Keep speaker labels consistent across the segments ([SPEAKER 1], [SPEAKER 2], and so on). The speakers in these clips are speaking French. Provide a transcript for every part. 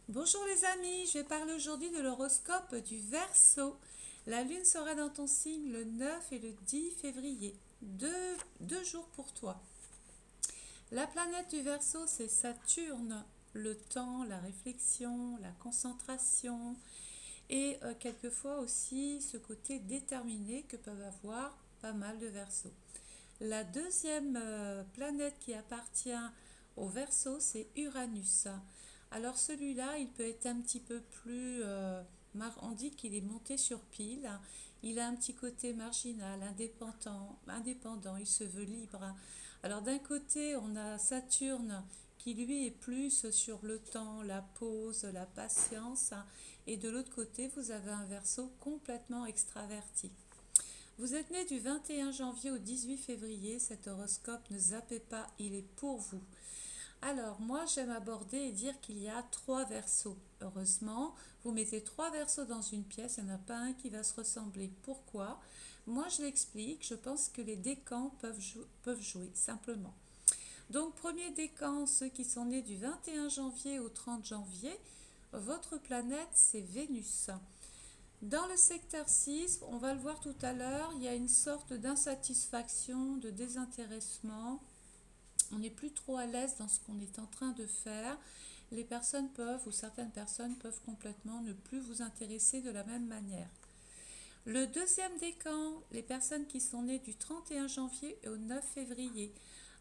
[SPEAKER 1] Bonjour les amis, je vais parler aujourd'hui de l'horoscope du Verseau. La lune sera dans ton signe le 9 et le 10 février. Deux jours pour toi. La planète du Verseau, c'est Saturne. Le temps, la réflexion, la concentration et quelquefois aussi ce côté déterminé que peuvent avoir pas mal de Verseaux. La deuxième planète qui appartient au Verseau, c'est Uranus. Alors celui-là, il peut être un petit peu plus... on dit qu'il est monté sur pile. Il a un petit côté marginal, indépendant, il se veut libre. Alors d'un côté, on a Saturne qui lui est plus sur le temps, la pause, la patience. Et de l'autre côté, vous avez un Verseau complètement extraverti. Vous êtes né du 21 janvier au 18 février, cet horoscope, ne zappez pas, il est pour vous. Alors, moi, j'aime aborder et dire qu'il y a trois versos. Heureusement, vous mettez trois versos dans une pièce, il n'y en a pas un qui va se ressembler. Pourquoi? Moi, je l'explique, je pense que les décans peuvent jouer, simplement. Donc, premier décan, ceux qui sont nés du 21 janvier au 30 janvier, votre planète, c'est Vénus. Dans le secteur 6, on va le voir tout à l'heure, il y a une sorte d'insatisfaction, de désintéressement. On n'est plus trop à l'aise dans ce qu'on est en train de faire. Les personnes peuvent, ou certaines personnes peuvent complètement ne plus vous intéresser de la même manière. Le deuxième décan, les personnes qui sont nées du 31 janvier au 9 février.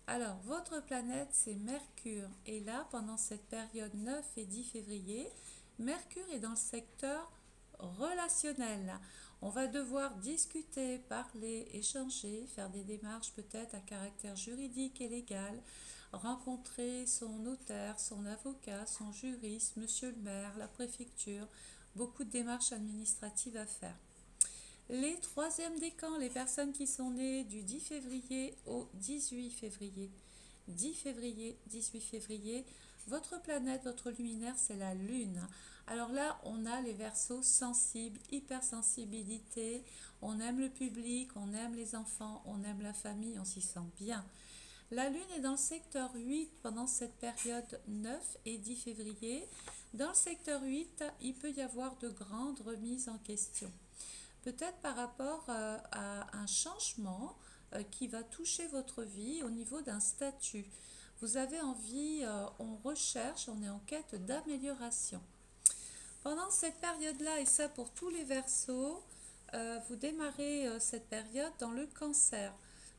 [SPEAKER 1] Alors, votre planète, c'est Mercure. Et là, pendant cette période 9 et 10 février, Mercure est dans le secteur relationnel. On va devoir discuter, parler, échanger, faire des démarches peut-être à caractère juridique et légal, rencontrer son notaire, son avocat, son juriste, monsieur le maire, la préfecture, beaucoup de démarches administratives à faire. Les troisièmes décans, les personnes qui sont nées du 10 février au 18 février. 10 février, 18 février, votre planète, votre luminaire, c'est la Lune. Alors là, on a les Verseaux sensibles, hypersensibilité, on aime le public, on aime les enfants, on aime la famille, on s'y sent bien. La Lune est dans le secteur 8 pendant cette période 9 et 10 février. Dans le secteur 8, il peut y avoir de grandes remises en question. Peut-être par rapport à un changement qui va toucher votre vie au niveau d'un statut. Vous avez envie, on recherche, on est en quête d'amélioration. Pendant cette période-là, et ça pour tous les Verseaux, vous démarrez cette période dans le Cancer.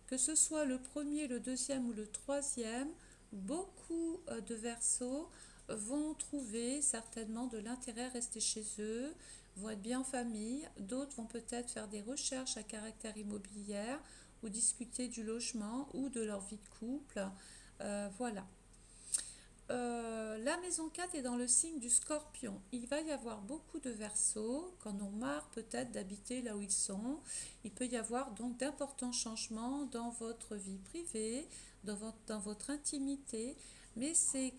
[SPEAKER 1] Que ce soit le premier, le deuxième ou le troisième, beaucoup de Verseaux vont trouver certainement de l'intérêt à rester chez eux, vont être bien en famille. D'autres vont peut-être faire des recherches à caractère immobilier ou discuter du logement ou de leur vie de couple. Voilà. La maison 4 est dans le signe du Scorpion. Il va y avoir beaucoup de Verseaux, quand on marre peut-être d'habiter là où ils sont. Il peut y avoir donc d'importants changements dans votre vie privée, dans votre intimité, mais c'est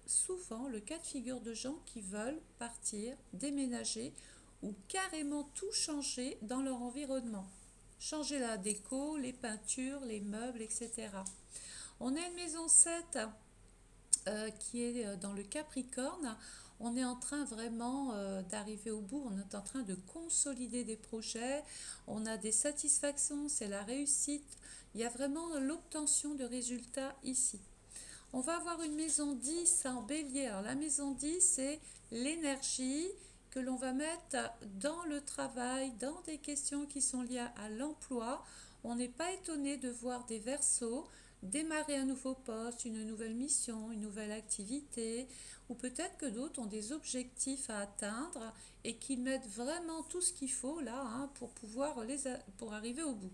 [SPEAKER 1] souvent le cas de figure de gens qui veulent partir, déménager ou carrément tout changer dans leur environnement. Changer la déco, les peintures, les meubles, etc. On a une maison 7 qui est dans le Capricorne. On est en train vraiment d'arriver au bout, on est en train de consolider des projets, on a des satisfactions, c'est la réussite, il y a vraiment l'obtention de résultats ici. On va avoir une maison 10 en bélier. Alors la maison 10, c'est l'énergie que l'on va mettre dans le travail, dans des questions qui sont liées à l'emploi. On n'est pas étonné de voir des Verseaux démarrer un nouveau poste, une nouvelle mission, une nouvelle activité, ou peut-être que d'autres ont des objectifs à atteindre et qu'ils mettent vraiment tout ce qu'il faut là pour arriver au bout.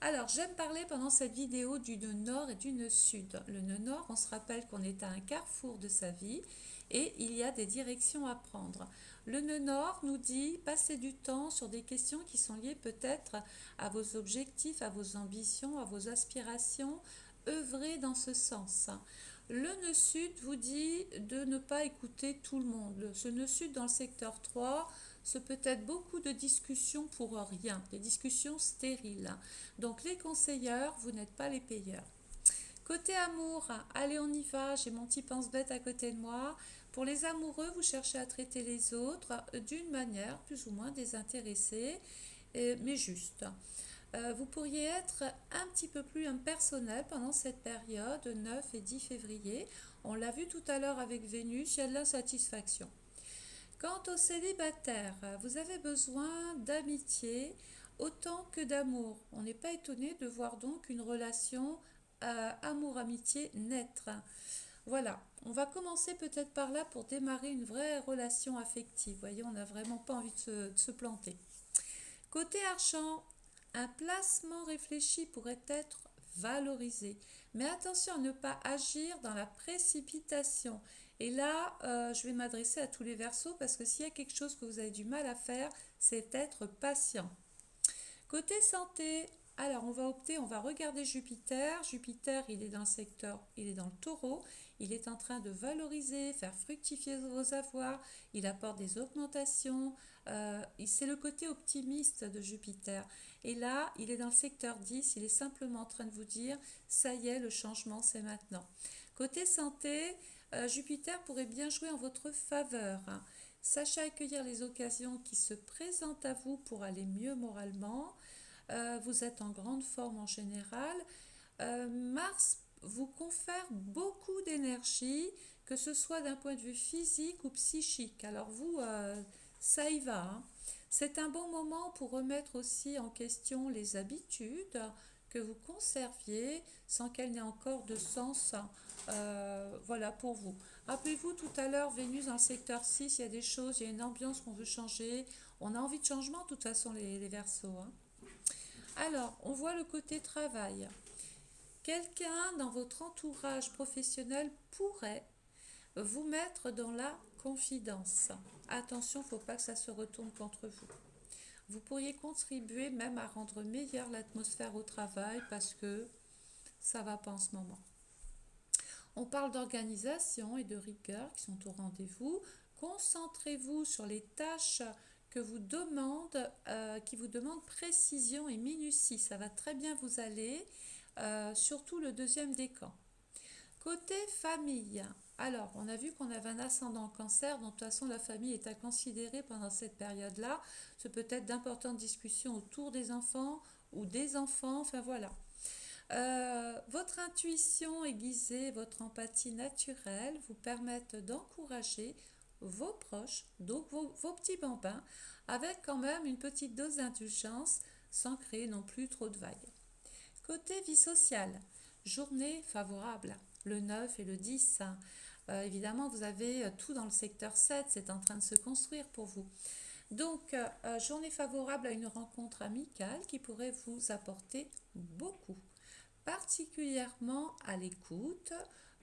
[SPEAKER 1] Alors, j'aime parler pendant cette vidéo du nœud nord et du nœud sud. Le nœud nord, on se rappelle qu'on est à un carrefour de sa vie et il y a des directions à prendre. Le nœud nord nous dit passer du temps sur des questions qui sont liées peut-être à vos objectifs, à vos ambitions, à vos aspirations, œuvrer dans ce sens. Le nœud sud vous dit de ne pas écouter tout le monde. Ce nœud sud dans le secteur 3, ce peut être beaucoup de discussions pour rien, des discussions stériles. Donc les conseilleurs, vous n'êtes pas les payeurs. Côté amour, allez on y va, j'ai mon petit pense-bête à côté de moi. Pour les amoureux, vous cherchez à traiter les autres d'une manière plus ou moins désintéressée, mais juste. Vous pourriez être un petit peu plus impersonnel pendant cette période, 9 et 10 février. On l'a vu tout à l'heure avec Vénus, il y a de l'insatisfaction. Quant aux célibataires, vous avez besoin d'amitié autant que d'amour. On n'est pas étonné de voir donc une relation amour-amitié naître. Voilà, on va commencer peut-être par là pour démarrer une vraie relation affective. Vous voyez, on n'a vraiment pas envie de se planter. Côté argent, un placement réfléchi pourrait être valorisé. Mais attention à ne pas agir dans la précipitation. Et là, je vais m'adresser à tous les Verseaux parce que s'il y a quelque chose que vous avez du mal à faire, c'est être patient. Côté santé, alors on va regarder Jupiter. Jupiter, il est dans le secteur, il est dans le taureau. Il est en train de valoriser, faire fructifier vos avoirs. Il apporte des augmentations. C'est le côté optimiste de Jupiter. Et là, il est dans le secteur 10. Il est simplement en train de vous dire, ça y est, le changement, c'est maintenant. Côté santé, Jupiter pourrait bien jouer en votre faveur. Sachez accueillir les occasions qui se présentent à vous pour aller mieux moralement. Vous êtes en grande forme en général. Mars vous confère beaucoup d'énergie, que ce soit d'un point de vue physique ou psychique. Alors vous, ça y va, hein. C'est un bon moment pour remettre aussi en question les habitudes que vous conserviez sans qu'elles n'aient encore de sens. Voilà pour vous. Rappelez-vous tout à l'heure, Vénus dans le secteur 6, il y a des choses, il y a une ambiance qu'on veut changer. On a envie de changement de toute façon les Verseaux, hein. Alors, on voit le côté travail. Quelqu'un dans votre entourage professionnel pourrait vous mettre dans la confidence. Attention, il ne faut pas que ça se retourne contre vous. Vous pourriez contribuer même à rendre meilleure l'atmosphère au travail parce que ça ne va pas en ce moment. On parle d'organisation et de rigueur qui sont au rendez-vous. Concentrez-vous sur les tâches qui vous demandent précision et minutie. Ça va très bien vous aller, surtout le deuxième décan. Côté famille, alors on a vu qu'on avait un ascendant cancer, donc de toute façon la famille est à considérer pendant cette période-là. Ce peut être d'importantes discussions autour des enfants ou des enfants, enfin voilà. Votre intuition aiguisée, votre empathie naturelle vous permettent d'encourager vos proches, donc vos petits bambins, avec quand même une petite dose d'indulgence sans créer non plus trop de vagues. Côté vie sociale, journée favorable, le 9 et le 10. Évidemment, vous avez tout dans le secteur 7, c'est en train de se construire pour vous. Donc, journée favorable à une rencontre amicale qui pourrait vous apporter beaucoup. Particulièrement à l'écoute,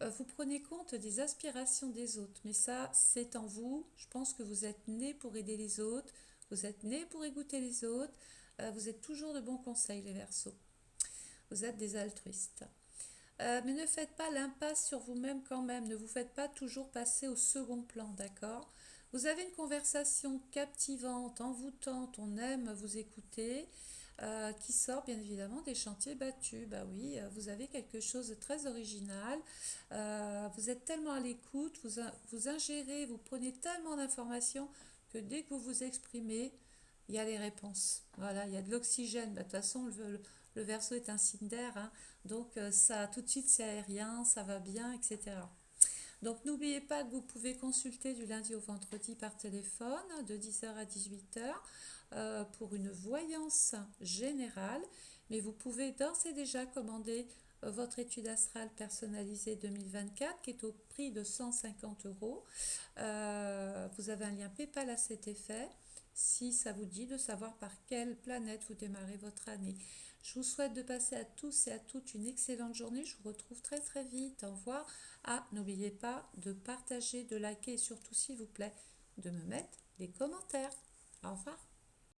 [SPEAKER 1] vous prenez compte des aspirations des autres, mais ça, c'est en vous. Je pense que vous êtes né pour aider les autres, vous êtes né pour écouter les autres, vous êtes toujours de bons conseils, les Verseaux. Vous êtes des altruistes. Mais ne faites pas l'impasse sur vous-même quand même, ne vous faites pas toujours passer au second plan, d'accord ? Vous avez une conversation captivante, envoûtante, on aime vous écouter, qui sort bien évidemment des chantiers battus. Bah oui, vous avez quelque chose de très original, vous êtes tellement à l'écoute, vous ingérez, vous prenez tellement d'informations que dès que vous vous exprimez, il y a les réponses. Voilà, il y a de l'oxygène. Bah, de toute façon, le Verseau est un signe d'air, hein, donc ça tout de suite c'est aérien, ça va bien, etc. Donc n'oubliez pas que vous pouvez consulter du lundi au vendredi par téléphone de 10h à 18h pour une voyance générale, mais vous pouvez d'ores et déjà commander votre étude astrale personnalisée 2024 qui est au prix de 150 euros. Vous avez un lien PayPal à cet effet si ça vous dit de savoir par quelle planète vous démarrez votre année. Je vous souhaite de passer à tous et à toutes une excellente journée. Je vous retrouve très très vite. Au revoir. Ah, n'oubliez pas de partager, de liker et surtout, s'il vous plaît, de me mettre des commentaires. Au revoir.